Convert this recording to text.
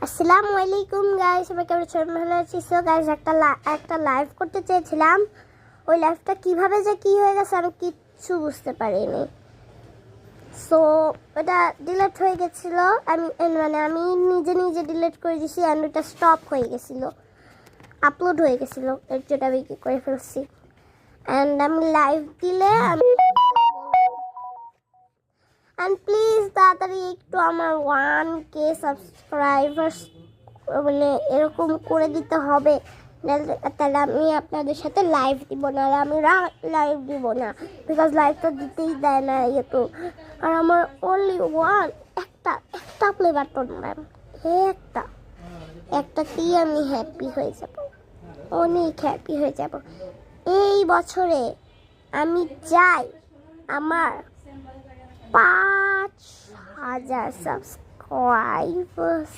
আসসালামু আলাইকুম গাইস, সবাই কেমন আছেন? ভালো আছি। সো গাইস, একটা লাইভ করতে চেয়েছিলাম, ওই লাইভটা কিভাবে যে কি হয়ে গেছে আমি কিচ্ছু বুঝতে পারিনি। সো ওটা ডিলিট হয়ে গেছিলো, আমি নিজে নিজে ডিলিট করে দিয়েছি অ্যান্ড ওটা স্টপ হয়ে গেছিলো, আপলোড হয়ে গেছিলো, এর জন্য আমি কি করে ফেলছি। অ্যান্ড আমি লাইভ দিলে অ্যান্ড প্লিজ তাড়াতাড়ি একটু আমার 1K সাবস্ক্রাইবার্স মানে এরকম করে দিতে হবে, তাহলে আমি আপনাদের সাথে লাইভ দিব না, আর আমি লাইভ দিব না, বিকজ লাইভ তো দিতেই দেয় না ইউটিউব। আর আমার অনলি একটা প্লে বাটন ম্যাম, একটাতেই আমি হ্যাপি হয়ে যাব, অনেক হ্যাপি হয়ে যাব। এই বছরে আমি চাই আমার 5,000 সাবস্ক্রাইবার্স